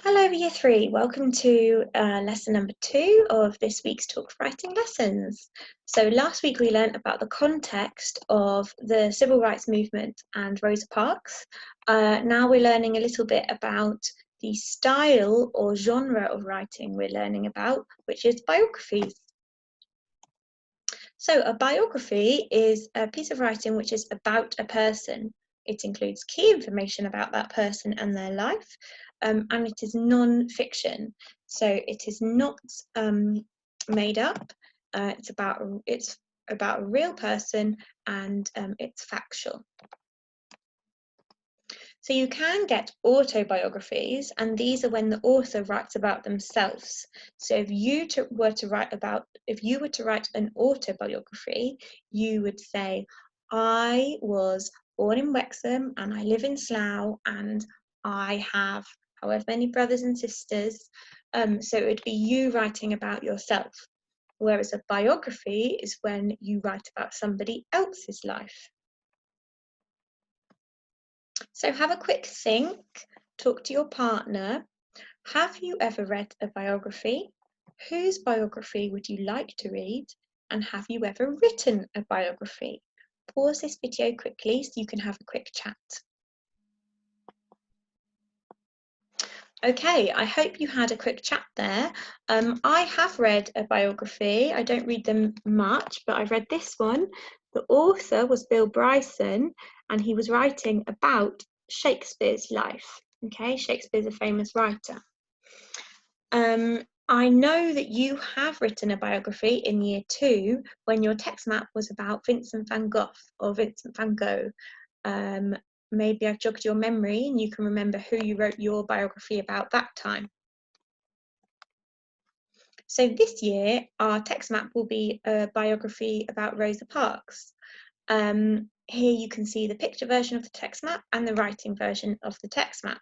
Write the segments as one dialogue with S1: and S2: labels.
S1: Hello Year 3, welcome to lesson number 2 of this week's talk writing lessons. So last week we learned about the context of the civil rights movement and Rosa Parks. Now we're learning a little bit about the style or genre of writing we're learning about, which is biographies. So a biography is a piece of writing which is about a person. It includes key information about that person and their life, and it is non-fiction. So it is not made up. It's about a real person, and it's factual. So you can get autobiographies, and these are when the author writes about themselves. So if you were to write an autobiography, you would say, I was born in Wexham and I live in Slough and I have however many brothers and sisters. So it would be you writing about yourself. Whereas a biography is when you write about somebody else's life. So have a quick think, talk to your partner. Have you ever read a biography? Whose biography would you like to read? And have you ever written a biography? Pause this video quickly so you can have a quick chat. Okay, I hope you had a quick chat there. I have read a biography. I don't read them much, but I've read this one. The author was Bill Bryson, and he was writing about Shakespeare's life. Okay, Shakespeare's a famous writer. I know that you have written a biography in Year 2 when your text map was about Vincent van Gogh or Vincent van Gogh. Maybe I've jogged your memory and you can remember who you wrote your biography about that time. So this year, our text map will be a biography about Rosa Parks. Here you can see the picture version of the text map and the writing version of the text map.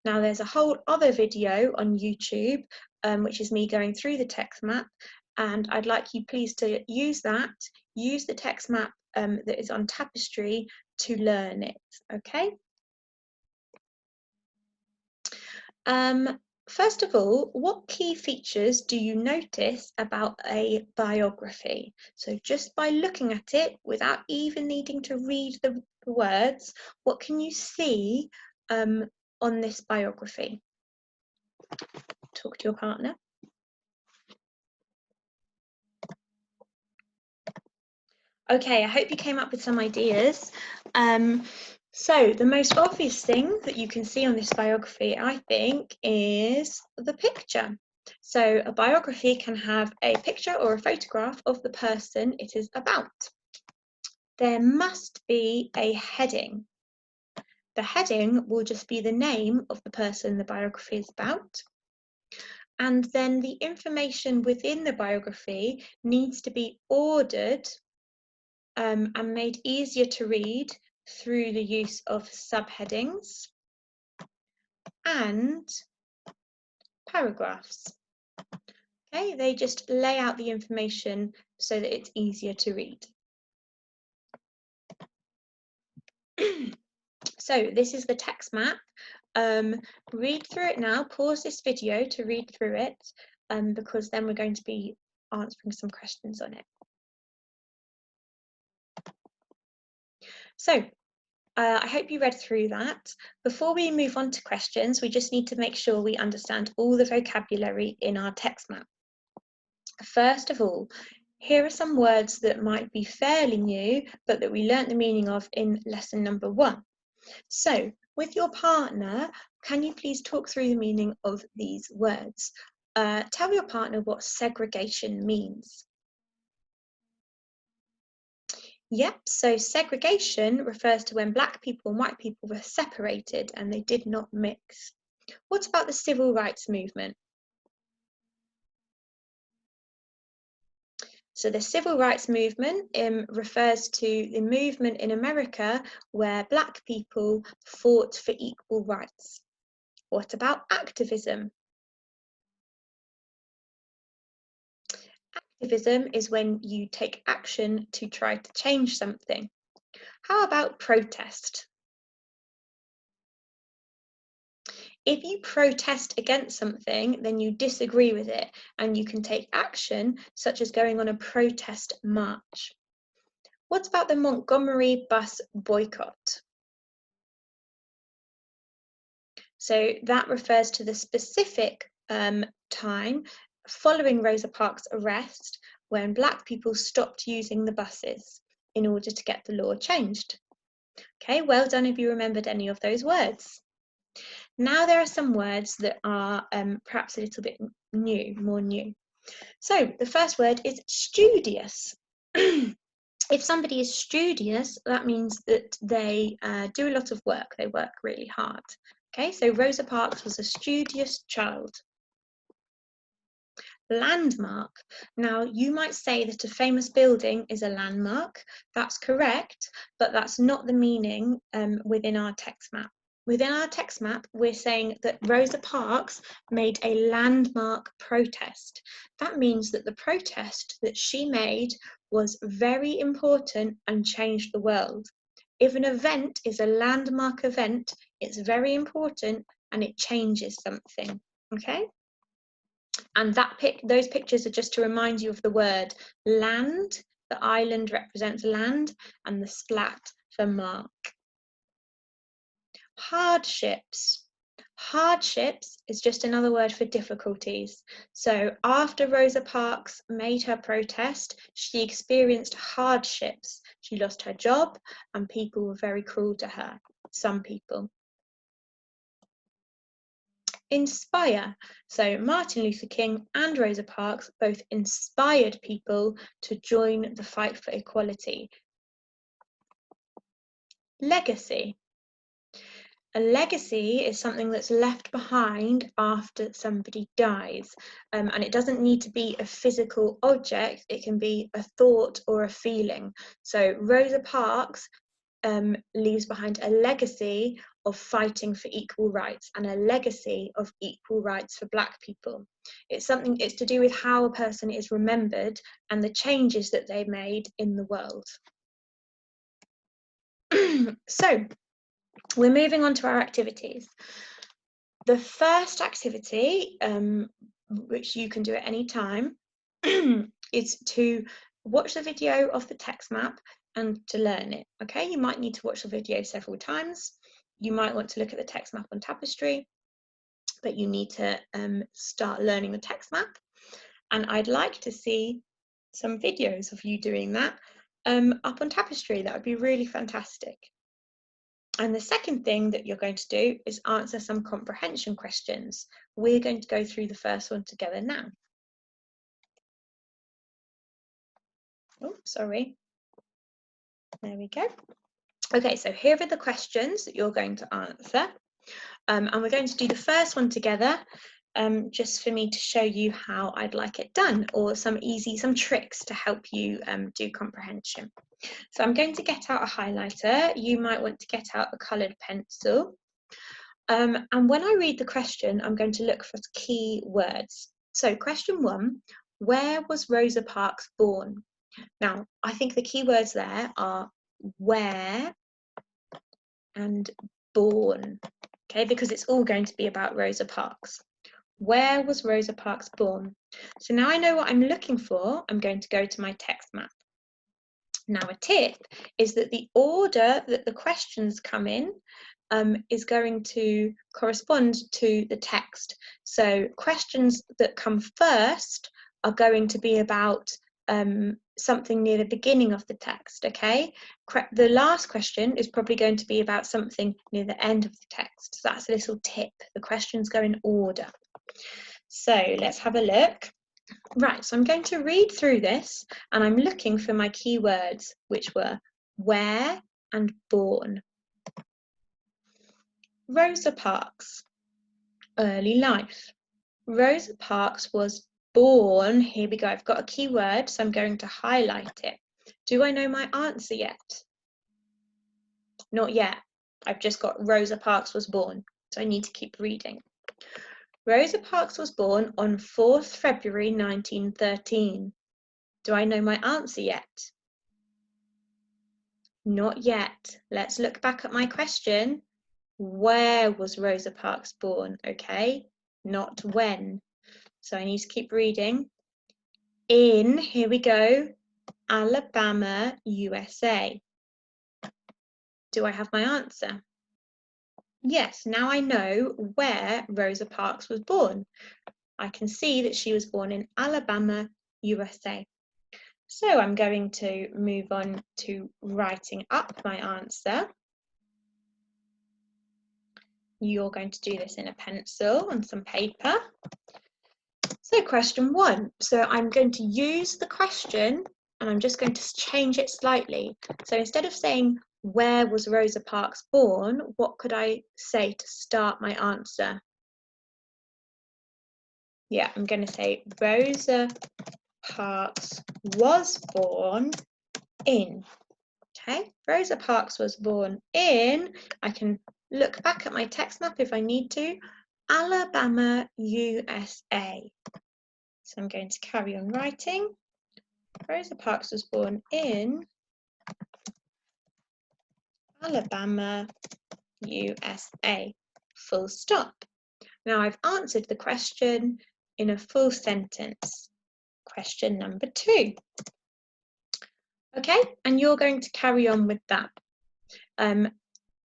S1: Now there's a whole other video on YouTube, which is me going through the text map, and I'd like you please to use that, use the text map that is on Tapestry to learn it, okay? First of all, what key features do you notice about a biography? So just by looking at it, without even needing to read the words, what can you see on this biography? Talk to your partner. Okay, I hope you came up with some ideas. So the most obvious thing that you can see on this biography, I think, is the picture. So a biography can have a picture or a photograph of the person it is about. There must be a heading. The heading will just be the name of the person the biography is about. And then the information within the biography needs to be ordered and made easier to read through the use of subheadings and paragraphs. Okay, they just lay out the information so that it's easier to read. So this is the text map. Read through it now, pause this video to read through it, because then we're going to be answering some questions on it. So I hope you read through that. Before we move on to questions, we just need to make sure we understand all the vocabulary in our text map. First of all, here are some words that might be fairly new, but that we learnt the meaning of in lesson number 1. So, with your partner, can you please talk through the meaning of these words? Tell your partner what segregation means. Yep, so segregation refers to when black people and white people were separated and they did not mix. What about the civil rights movement? So the civil rights movement refers to the movement in America where black people fought for equal rights. What about activism? Activism is when you take action to try to change something. How about protest? If you protest against something, then you disagree with it and you can take action, such as going on a protest march. What about the Montgomery bus boycott? So that refers to the specific time following Rosa Parks' arrest when Black people stopped using the buses in order to get the law changed. Okay, well done if you remembered any of those words. Now there are some words that are perhaps a little bit new, more new. So the first word is studious. If somebody is studious, that means that they do a lot of work. They work really hard. Okay, so Rosa Parks was a studious child. Landmark. Now, you might say that a famous building is a landmark. That's correct, but that's not the meaning within our text map. Within our text map, we're saying that Rosa Parks made a landmark protest. That means that the protest that she made was very important and changed the world. If an event is a landmark event, it's very important and it changes something, okay? And those pictures are just to remind you of the word land. The island represents land and the splat for mark. Hardships. Hardships is just another word for difficulties. So after Rosa Parks made her protest, she experienced hardships. She lost her job and people were very cruel to her, some people. Inspire. So Martin Luther King and Rosa Parks both inspired people to join the fight for equality. Legacy. A legacy is something that's left behind after somebody dies, and it doesn't need to be a physical object, it can be a thought or a feeling. So Rosa Parks leaves behind a legacy of fighting for equal rights and a legacy of equal rights for Black people. It's to do with how a person is remembered and the changes that they made in the world. So we're moving on to our activities. The first activity, which you can do at any time, is to watch the video of the text map and to learn it. Okay, you might need to watch the video several times. You might want to look at the text map on Tapestry, but you need to start learning the text map. And I'd like to see some videos of you doing that up on Tapestry. That would be really fantastic. And the second thing that you're going to do is answer some comprehension questions. We're going to go through the first one together now. Oh, sorry. There we go. Okay, so here are the questions that you're going to answer. And we're going to do the first one together, just for me to show you how I'd like it done, or some tricks to help you do comprehension. So I'm going to get out a highlighter. You might want to get out a coloured pencil. And when I read the question, I'm going to look for key words. So question 1, where was Rosa Parks born? Now, I think the key words there are where and born, okay, because it's all going to be about Rosa Parks. Where was Rosa Parks born? So now I know what I'm looking for, I'm going to go to my text map. Now a tip is that the order that the questions come in is going to correspond to the text. So questions that come first are going to be about something near the beginning of the text, okay? The last question is probably going to be about something near the end of the text. So that's a little tip. The questions go in order. So let's have a look. Right, so I'm going to read through this and I'm looking for my keywords, which were where and born. Rosa Parks, early life. Rosa Parks was born, here we go, I've got a keyword, so I'm going to highlight it. Do I know my answer yet? Not yet. I've just got Rosa Parks was born, so I need to keep reading. Rosa Parks was born on 4th February 1913. Do I know my answer yet? Not yet. Let's look back at my question. where was Rosa Parks born? Okay, not when. So I need to keep reading. In, here we go, Alabama, USA. Do I have my answer? Yes, now I know where Rosa Parks was born. I can see that she was born in Alabama, USA. So I'm going to move on to writing up my answer. You're going to do this in a pencil and some paper. So question 1. So I'm going to use the question and I'm just going to change it slightly. So instead of saying, where was Rosa Parks born? What could I say to start my answer? Yeah, I'm going to say Rosa Parks was born in. Okay, Rosa Parks was born in, I can look back at my text map if I need to, Alabama, USA. So I'm going to carry on writing. Rosa Parks was born in Alabama, USA. Full stop. Now I've answered the question in a full sentence. Question number 2. Okay, and you're going to carry on with that.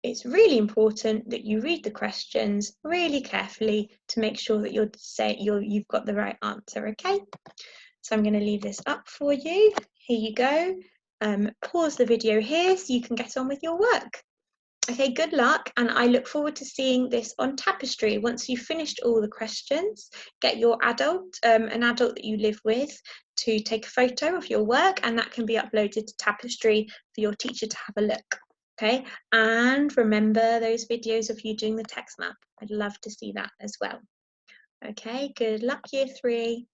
S1: It's really important that you read the questions really carefully to make sure that you've got the right answer, okay? So I'm going to leave this up for you. Here you go. Pause the video here so you can get on with your work. Okay, good luck, and I look forward to seeing this on Tapestry. Once you've finished all the questions, get your adult, an adult that you live with, to take a photo of your work, and that can be uploaded to Tapestry for your teacher to have a look. Okay, and remember those videos of you doing the text map. I'd love to see that as well. Okay, good luck, Year 3.